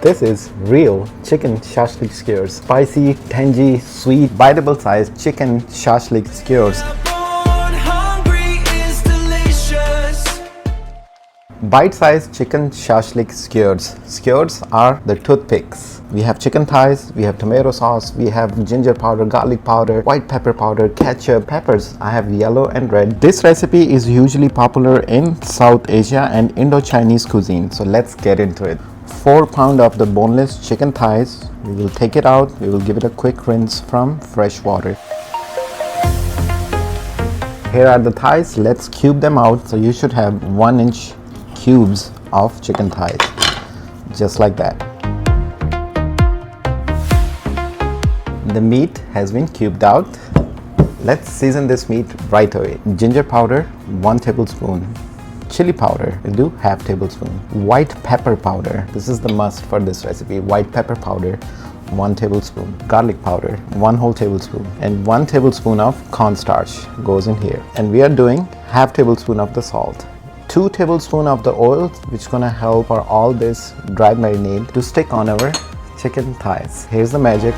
This is real chicken shashlik skewers. Spicy, tangy, sweet, biteable size chicken shashlik skewers. Bite-sized chicken shashlik skewers. Skewers are the toothpicks. We have chicken thighs, we have tomato sauce, we have ginger powder, garlic powder, white pepper powder, ketchup, peppers. I have yellow and red. This recipe is hugely popular in South Asia and Indo-Chinese cuisine. So let's get into it. 4 pounds of the boneless chicken thighs. We will take it out. We will give it a quick rinse from fresh water. Here are the thighs. Let's cube them out. So you should have 1-inch cubes of chicken thighs, just like that. The meat has been cubed out. Let's season this meat right away. Ginger powder, 1 tablespoon. Chili powder, we'll do half tablespoon. White pepper powder, this is the must for this recipe. White pepper powder, 1 tablespoon. Garlic powder, 1 whole tablespoon. And 1 tablespoon of cornstarch goes in here. And we are doing half tablespoon of the salt. 2 tablespoons of the oil, which is gonna help for all this dried marinade to stick on our chicken thighs. Here's the magic.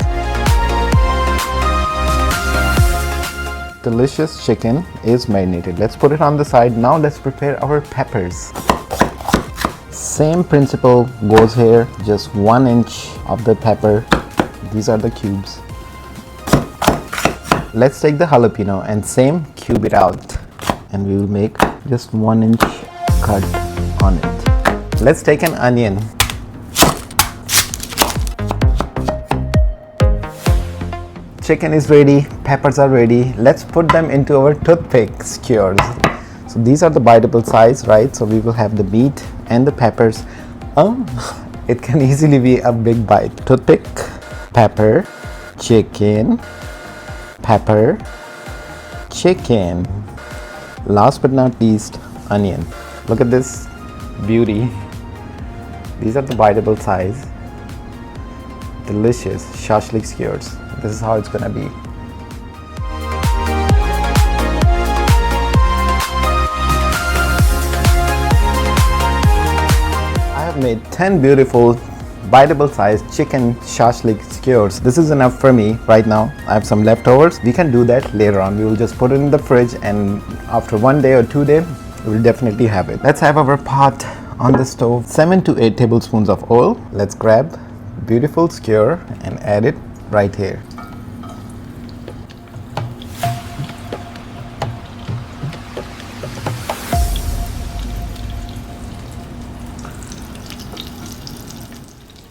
Delicious chicken is marinated. Let's put it on the side. Now let's prepare our peppers. Same principle goes here. Just 1 inch of the pepper. These are the cubes. Let's take the jalapeno and same cube it out. And we will make just 1 inch cut on it. Let's take an onion. Chicken is ready, peppers are ready. Let's put them into our toothpick skewers. So these are the biteable size, right? So we will have the meat and the peppers. It can easily be a big bite. Toothpick, pepper, chicken, pepper, chicken. Last but not least, onion. Look at this beauty. These are the biteable size. Delicious shashlik skewers. This is how it's gonna be. I have made 10 beautiful biteable size chicken shashlik skewers. This is enough for me right now. I have some leftovers. We can do that later on. We will just put it in the fridge, and after 1 day or 2 days, we will definitely have it. Let's have our pot on the stove. 7 to 8 tablespoons of oil. Let's grab beautiful skewer and add it right here.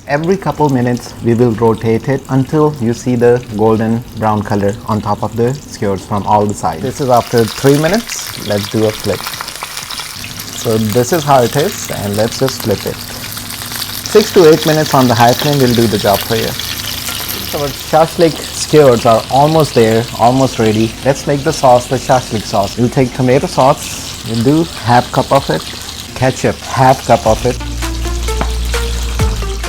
Every couple minutes we will rotate it until you see the golden brown color on top of the skewers from all the sides. This is after 3 minutes. Let's do a flip. So this is how it is, and let's just flip it. 6 to 8 minutes on the high flame will do the job for you. So our shashlik skewers are almost there, almost ready. Let's make the sauce, the shashlik sauce. We'll take tomato sauce. We'll do half cup of it. Ketchup, half cup of it.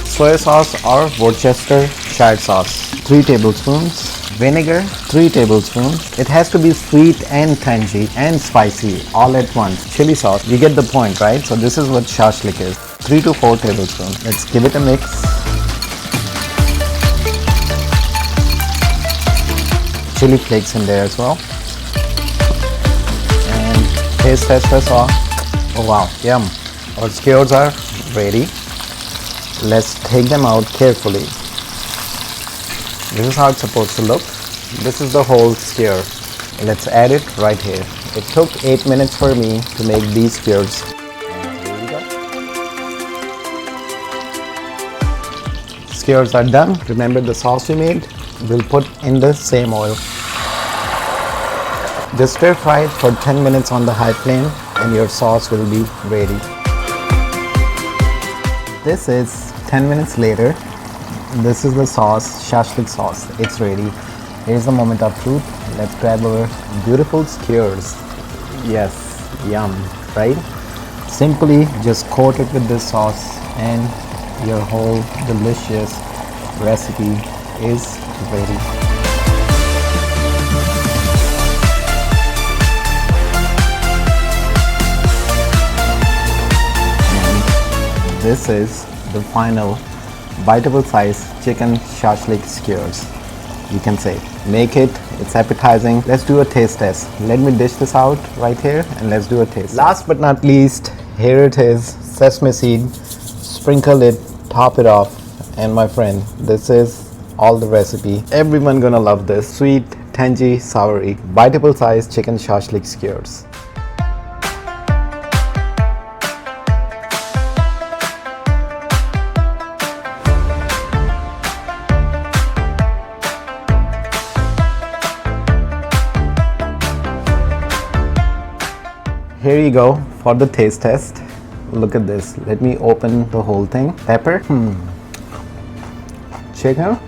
Soy sauce or Worcestershire sauce, 3 tablespoons. Vinegar, 3 tablespoons. It has to be sweet and tangy and spicy all at once. Chili sauce, you get the point, right? So this is what shashlik is. 3 to 4 tablespoons. Let's give it a mix. Chili flakes in there as well. And taste tester sauce. Oh wow, yum. Our skewers are ready. Let's take them out carefully. This is how it's supposed to look. This is the whole skewer. Let's add it right here. It took 8 minutes for me to make these skewers. Here we go. Skewers are done. Remember the sauce we made? We'll put in the same oil. Just stir fry it for 10 minutes on the high flame and your sauce will be ready. This is 10 minutes later. This is the sauce, shashlik sauce. It's ready. Here's the moment of truth. Let's grab our beautiful skewers. Yes, yum, right? Simply just coat it with this sauce and your whole delicious recipe is ready. And this is the final biteable size chicken shashlik skewers. You can say. Make it, it's appetizing. Let's do a taste test. Let me dish this out right here and let's do a taste. Last but not least, here it is, sesame seed. Sprinkle it, top it off, and my friend, this is all the recipe. Everyone gonna love this. Sweet, tangy, soury, biteable size chicken shashlik skewers. Here you go for the taste test. Look at this. Let me open the whole thing. Pepper. Chicken.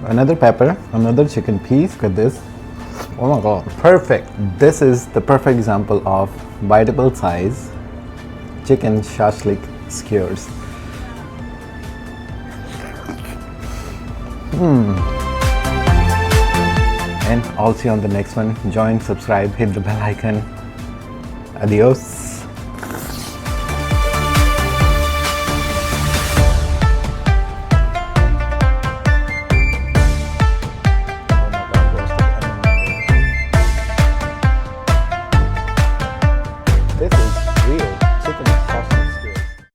Another pepper. Another chicken piece. Look at this. Oh my god. Perfect. This is the perfect example of biteable size chicken shashlik skewers. And I'll see you on the next one. Join, subscribe, hit the bell icon. Adios.